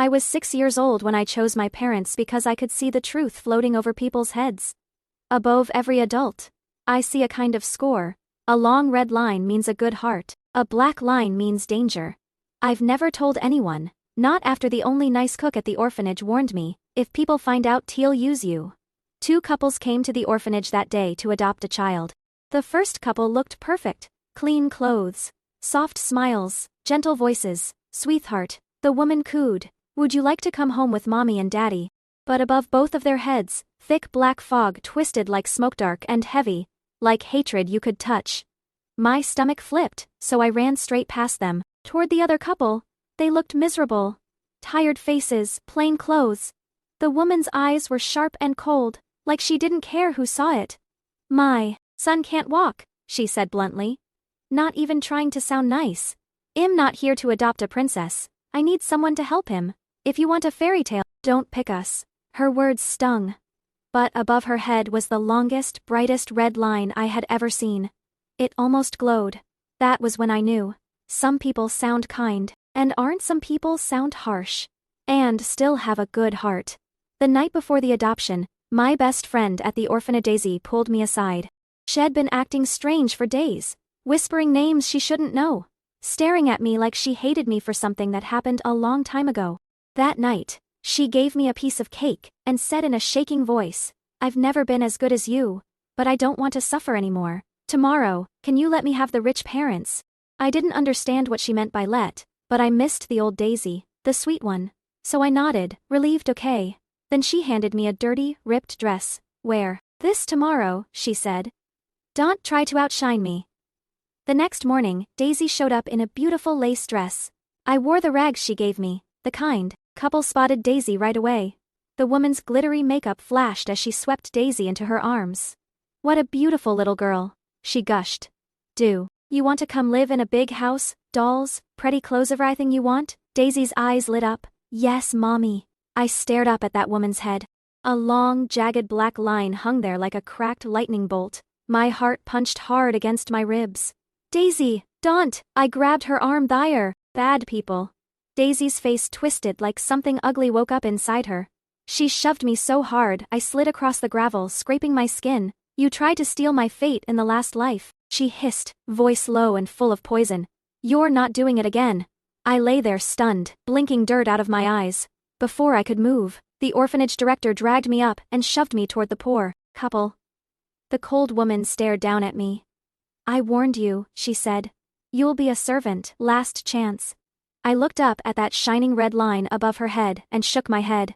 I was 6 years old when I chose my parents because I could see the truth floating over people's heads. Above every adult, I see a kind of score. A long red line means a good heart. A black line means danger. I've never told anyone, not after the only nice cook at the orphanage warned me, if people find out he'll use you. 2 couples came to the orphanage that day to adopt a child. The first couple looked perfect. Clean clothes, soft smiles, gentle voices. Sweetheart, the woman cooed. Would you like to come home with mommy and daddy? But above both of their heads, thick black fog twisted like smoke, dark and heavy, like hatred you could touch. My stomach flipped, so I ran straight past them, toward the other couple. They looked miserable. Tired faces, plain clothes. The woman's eyes were sharp and cold, like she didn't care who saw it. My son can't walk, she said bluntly. Not even trying to sound nice. I'm not here to adopt a princess. I need someone to help him. If you want a fairy tale, don't pick us. Her words stung. But above her head was the longest, brightest red line I had ever seen. It almost glowed. That was when I knew. Some people sound kind, and aren't some people sound harsh? And still have a good heart. The night before the adoption, my best friend at the orphanage Daisy pulled me aside. She'd been acting strange for days, whispering names she shouldn't know, staring at me like she hated me for something that happened a long time ago. That night, she gave me a piece of cake and said in a shaking voice, I've never been as good as you, but I don't want to suffer anymore. Tomorrow, can you let me have the rich parents? I didn't understand what she meant by let, but I missed the old Daisy, the sweet one. So I nodded, relieved. Okay. Then she handed me a dirty, ripped dress. Wear this tomorrow, she said. Don't try to outshine me. The next morning, Daisy showed up in a beautiful lace dress. I wore the rags she gave me, the kind. Couple spotted Daisy right away. The woman's glittery makeup flashed as she swept Daisy into her arms. What a beautiful little girl, she gushed. Do you want to come live in a big house, dolls, pretty clothes, everything you want? Daisy's eyes lit up. Yes, mommy. I stared up at that woman's head. A long, jagged black line hung there like a cracked lightning bolt. My heart punched hard against my ribs. Daisy, don't! I grabbed her arm. There, bad people. Daisy's face twisted like something ugly woke up inside her. She shoved me so hard I slid across the gravel, scraping my skin. You tried to steal my fate in the last life, she hissed, voice low and full of poison. You're not doing it again. I lay there stunned, blinking dirt out of my eyes. Before I could move, the orphanage director dragged me up and shoved me toward the poor couple. The cold woman stared down at me. I warned you, she said. You'll be a servant, last chance. I looked up at that shining red line above her head and shook my head.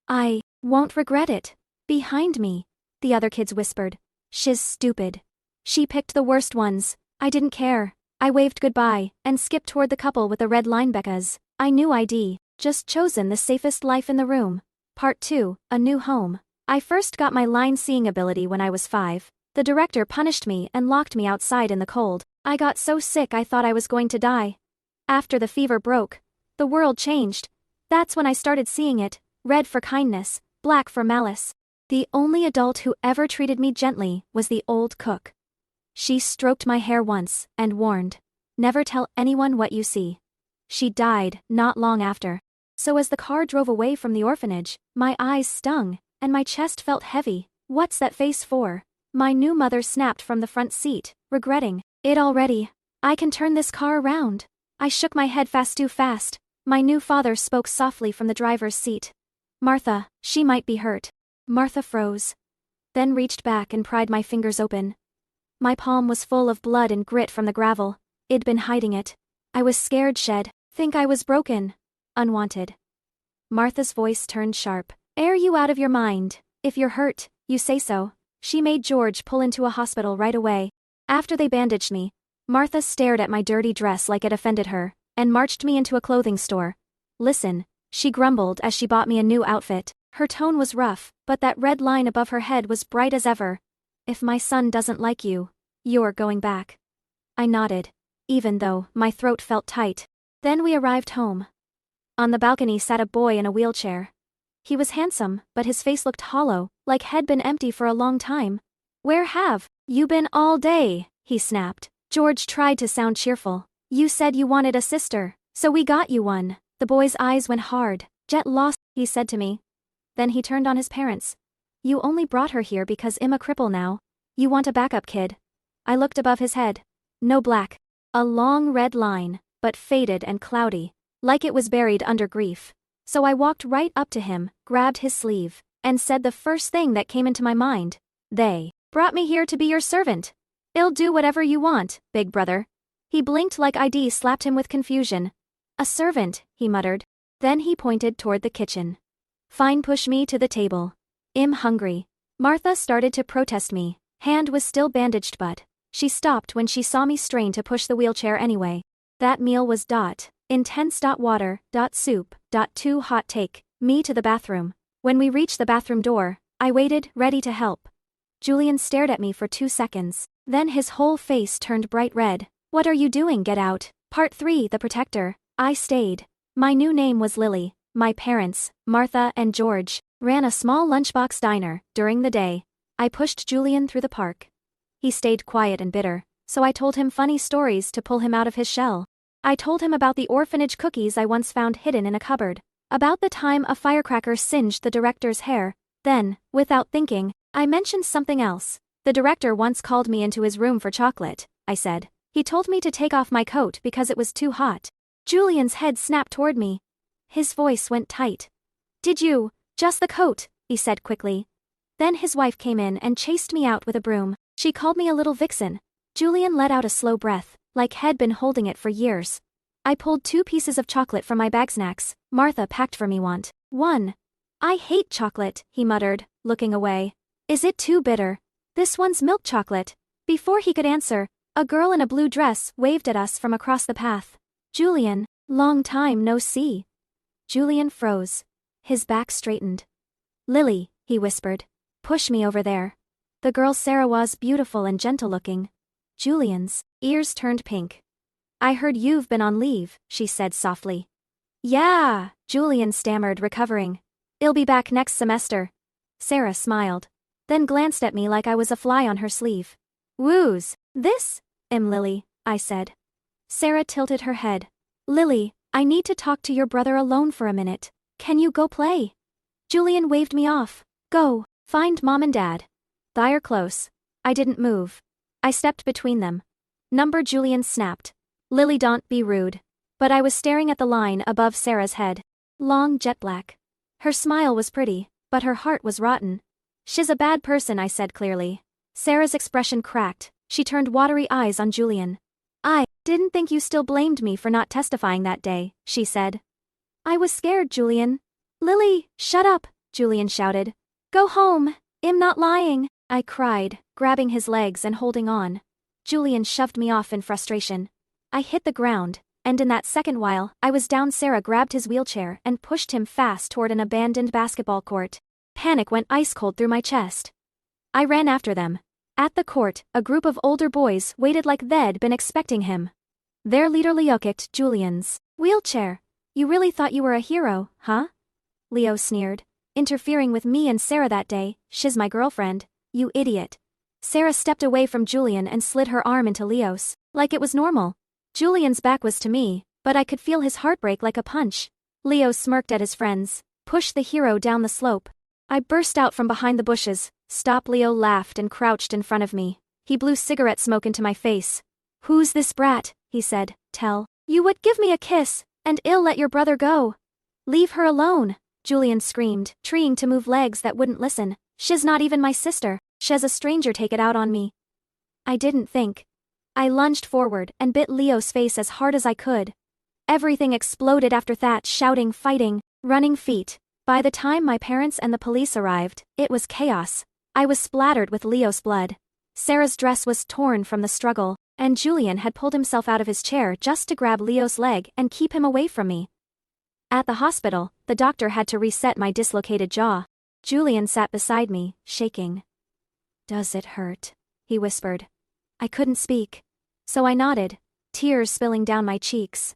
I won't regret it. Behind me, the other kids whispered. She's stupid. She picked the worst ones. I didn't care. I waved goodbye and skipped toward the couple with the red line because I knew I'd just chosen the safest life in the room. Part 2, A New Home. I first got my line-seeing ability when I was 5. The director punished me and locked me outside in the cold. I got so sick I thought I was going to die. After the fever broke, the world changed. That's when I started seeing it, red for kindness, black for malice. The only adult who ever treated me gently was the old cook. She stroked my hair once and warned, never tell anyone what you see. She died not long after. So as the car drove away from the orphanage, my eyes stung, and my chest felt heavy. What's that face for? My new mother snapped from the front seat, regretting it already. I can turn this car around. I shook my head too fast. My new father spoke softly from the driver's seat. Martha, she might be hurt. Martha froze. Then reached back and pried my fingers open. My palm was full of blood and grit from the gravel. I'd been hiding it. I was scared she'd think I was broken. Unwanted. Martha's voice turned sharp. Are you out of your mind? If you're hurt, you say so. She made George pull into a hospital right away. After they bandaged me, Martha stared at my dirty dress like it offended her, and marched me into a clothing store. Listen, she grumbled as she bought me a new outfit. Her tone was rough, but that red line above her head was bright as ever. If my son doesn't like you, you're going back. I nodded, even though my throat felt tight. Then we arrived home. On the balcony sat a boy in a wheelchair. He was handsome, but his face looked hollow, like he'd been empty for a long time. Where have you been all day? He snapped. George tried to sound cheerful. You said you wanted a sister, so we got you one. The boy's eyes went hard. Jet lost, he said to me. Then he turned on his parents. You only brought her here because I'm a cripple now. You want a backup kid. I looked above his head. No black. A long red line, but faded and cloudy, like it was buried under grief. So I walked right up to him, grabbed his sleeve, and said the first thing that came into my mind. They brought me here to be your servant. I'll do whatever you want, big brother. He blinked like I'd slapped him with confusion. A servant, he muttered. Then he pointed toward the kitchen. Fine, push me to the table. I'm hungry. Martha started to protest me. Hand was still bandaged, but she stopped when she saw me strain to push the wheelchair anyway. That meal was intense. Water. Soup. Too hot. Take me to the bathroom. When we reached the bathroom door, I waited, ready to help. Julian stared at me for 2 seconds. Then his whole face turned bright red. What are you doing? Get out. Part 3. The Protector. I stayed. My new name was Lily. My parents, Martha and George, ran a small lunchbox diner during the day. I pushed Julian through the park. He stayed quiet and bitter, so I told him funny stories to pull him out of his shell. I told him about the orphanage cookies I once found hidden in a cupboard, about the time a firecracker singed the director's hair. Then, without thinking, I mentioned something else. The director once called me into his room for chocolate, I said. He told me to take off my coat because it was too hot. Julian's head snapped toward me. His voice went tight. Did you? Just the coat, he said quickly. Then his wife came in and chased me out with a broom. She called me a little vixen. Julian let out a slow breath, like he'd been holding it for years. I pulled 2 pieces of chocolate from my bag. Snacks Martha packed for me. Want one? I hate chocolate, he muttered, looking away. Is it too bitter? This one's milk chocolate. Before he could answer, a girl in a blue dress waved at us from across the path. Julian, long time no see. Julian froze. His back straightened. Lily, he whispered. Push me over there. The girl Sarah was beautiful and gentle-looking. Julian's ears turned pink. I heard you've been on leave, she said softly. Yeah, Julian stammered, recovering. I'll be back next semester. Sarah smiled, then glanced at me like I was a fly on her sleeve. Woo's this? Lily, I said. Sarah tilted her head. Lily, I need to talk to your brother alone for a minute. Can you go play? Julian waved me off. Go, find Mom and Dad. They're close. I didn't move. I stepped between them. Number Julian snapped. Lily, don't be rude. But I was staring at the line above Sarah's head. Long jet black. Her smile was pretty, but her heart was rotten. She's a bad person, I said clearly. Sarah's expression cracked. She turned watery eyes on Julian. I didn't think you still blamed me for not testifying that day, she said. I was scared, Julian. Lily, shut up, Julian shouted. Go home. I'm not lying, I cried, grabbing his legs and holding on. Julian shoved me off in frustration. I hit the ground, and in that second while I was down, Sarah grabbed his wheelchair and pushed him fast toward an abandoned basketball court. Panic went ice cold through my chest. I ran after them. At the court, a group of older boys waited like they'd been expecting him. Their leader Leo kicked Julian's wheelchair. You really thought you were a hero, huh? Leo sneered. Interfering with me and Sarah that day, she's my girlfriend, you idiot. Sarah stepped away from Julian and slid her arm into Leo's, like it was normal. Julian's back was to me, but I could feel his heart break like a punch. Leo smirked at his friends, pushed the hero down the slope. I burst out from behind the bushes. Stop! Leo laughed and crouched in front of me. He blew cigarette smoke into my face. Who's this brat? He said. Tell you would give me a kiss, and I'll let your brother go. Leave her alone, Julian screamed, trying to move legs that wouldn't listen. She's not even my sister. She's a stranger. Take it out on me. I didn't think. I lunged forward and bit Leo's face as hard as I could. Everything exploded after that, shouting, fighting, running feet. By the time my parents and the police arrived, it was chaos. I was splattered with Leo's blood. Sarah's dress was torn from the struggle, and Julian had pulled himself out of his chair just to grab Leo's leg and keep him away from me. At the hospital, the doctor had to reset my dislocated jaw. Julian sat beside me, shaking. Does it hurt? He whispered. I couldn't speak. So I nodded, tears spilling down my cheeks.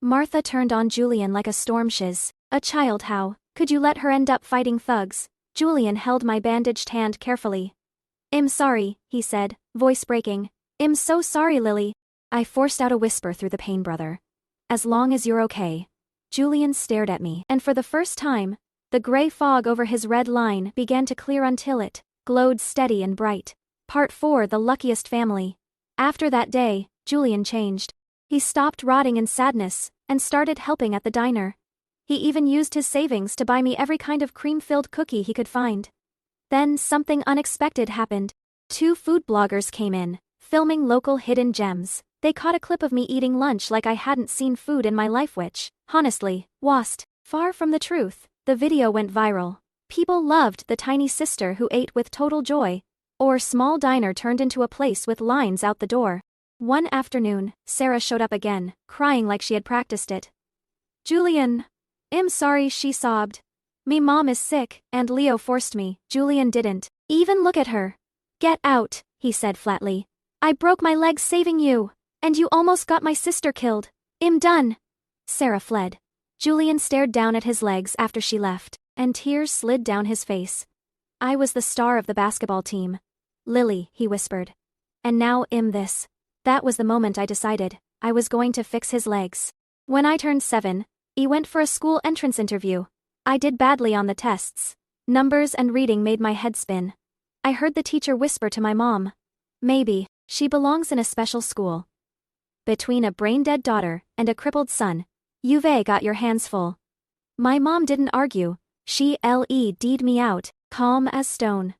Martha turned on Julian like a storm. She's a child. How could you let her end up fighting thugs? Julian held my bandaged hand carefully. I'm sorry, he said, voice breaking. I'm so sorry, Lily. I forced out a whisper through the pain, brother. As long as you're okay. Julian stared at me, and for the first time, the gray fog over his red line began to clear until it glowed steady and bright. Part 4: The Luckiest Family. After that day, Julian changed. He stopped rotting in sadness and started helping at the diner. He even used his savings to buy me every kind of cream-filled cookie he could find. Then something unexpected happened. 2 food bloggers came in, filming local hidden gems. They caught a clip of me eating lunch like I hadn't seen food in my life, which, honestly, was far from the truth. The video went viral. People loved the tiny sister who ate with total joy, or small diner turned into a place with lines out the door. One afternoon, Sarah showed up again, crying like she had practiced it. "Julian, I'm sorry," she sobbed. "Me mom is sick, and Leo forced me." Julian didn't even look at her. "Get out," he said flatly. "I broke my leg saving you, and you almost got my sister killed. I'm done." Sarah fled. Julian stared down at his legs after she left, and tears slid down his face. "I was the star of the basketball team. Lily," he whispered. "And now I'm this." That was the moment I decided I was going to fix his legs. When I turned 7, he went for a school entrance interview. I did badly on the tests. Numbers and reading made my head spin. I heard the teacher whisper to my mom, "Maybe she belongs in a special school." Between a brain-dead daughter and a crippled son, you've got your hands full. My mom didn't argue. She LED'd me out, calm as stone.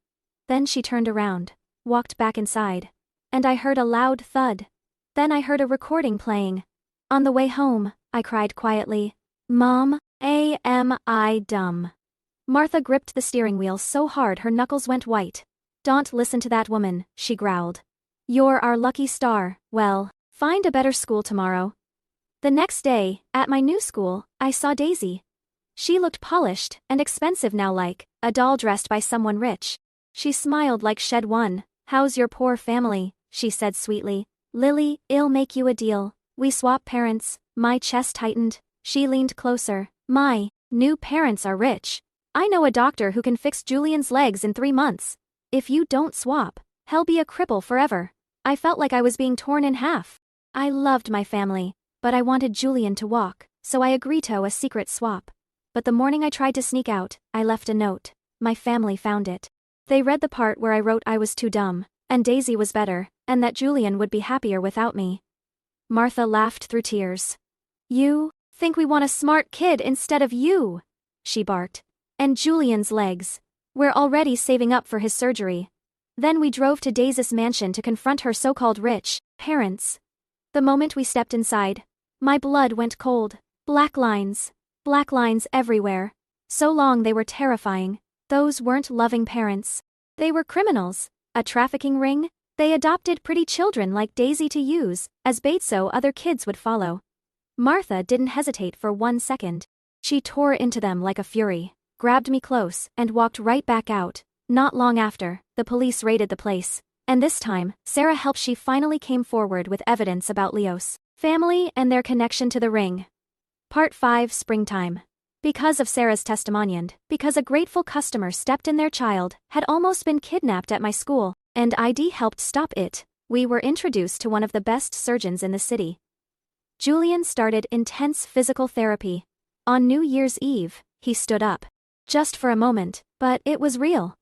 Then she turned around, walked back inside, and I heard a loud thud. Then I heard a recording playing. On the way home, I cried quietly, "Mom, am I dumb?" Martha gripped the steering wheel so hard her knuckles went white. "Don't listen to that woman," she growled. "You're our lucky star. Well, find a better school tomorrow." The next day, at my new school, I saw Daisy. She looked polished and expensive now, like a doll dressed by someone rich. She smiled like she'd won. "How's your poor family?" she said sweetly. "Lily, I'll make you a deal. We swap parents." My chest tightened. She leaned closer. "My new parents are rich. I know a doctor who can fix Julian's legs in 3 months. If you don't swap, he'll be a cripple forever." I felt like I was being torn in half. I loved my family, but I wanted Julian to walk, so I agreed to a secret swap. But the morning I tried to sneak out, I left a note. My family found it. They read the part where I wrote I was too dumb, and Daisy was better, and that Julian would be happier without me. Martha laughed through tears. "You think we want a smart kid instead of you," she barked. "And Julian's legs. We're already saving up for his surgery." Then we drove to Daisy's mansion to confront her so-called rich parents. The moment we stepped inside, my blood went cold. Black lines everywhere. So long they were terrifying. Those weren't loving parents. They were criminals. A trafficking ring? They adopted pretty children like Daisy to use as bait so other kids would follow. Martha didn't hesitate for 1 second. She tore into them like a fury, grabbed me close, and walked right back out. Not long after, the police raided the place. And this time, Sarah helped. She finally came forward with evidence about Leo's family and their connection to the ring. Part 5: Springtime. Because of Sarah's testimony and because a grateful customer stepped in, their child had almost been kidnapped at my school, and ID helped stop it. We were introduced to one of the best surgeons in the city. Julian started intense physical therapy. On New Year's Eve, he stood up. Just for a moment, but it was real.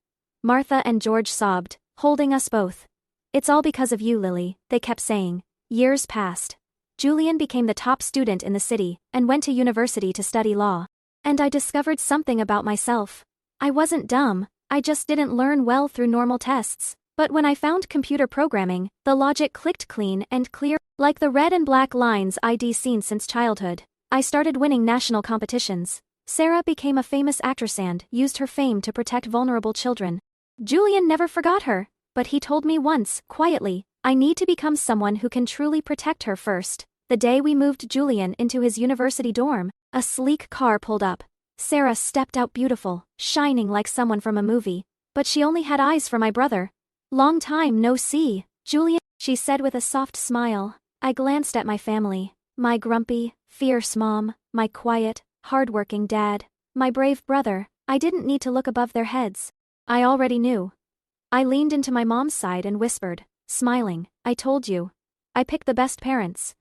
Martha and George sobbed, holding us both. "It's all because of you, Lily," they kept saying. Years passed. Julian became the top student in the city and went to university to study law. And I discovered something about myself. I wasn't dumb, I just didn't learn well through normal tests. But when I found computer programming, the logic clicked clean and clear, like the red and black lines I'd seen since childhood. I started winning national competitions. Sarah became a famous actress and used her fame to protect vulnerable children. Julian never forgot her, but he told me once, quietly, I need to become someone who can truly protect her first. The day we moved Julian into his university dorm, a sleek car pulled up. Sarah stepped out beautiful, shining like someone from a movie. But she only had eyes for my brother. "Long time no see, Julian," she said with a soft smile. I glanced at my family. My grumpy, fierce mom, my quiet, hardworking dad, my brave brother. I didn't need to look above their heads. I already knew. I leaned into my mom's side and whispered, smiling, "I told you. I picked the best parents."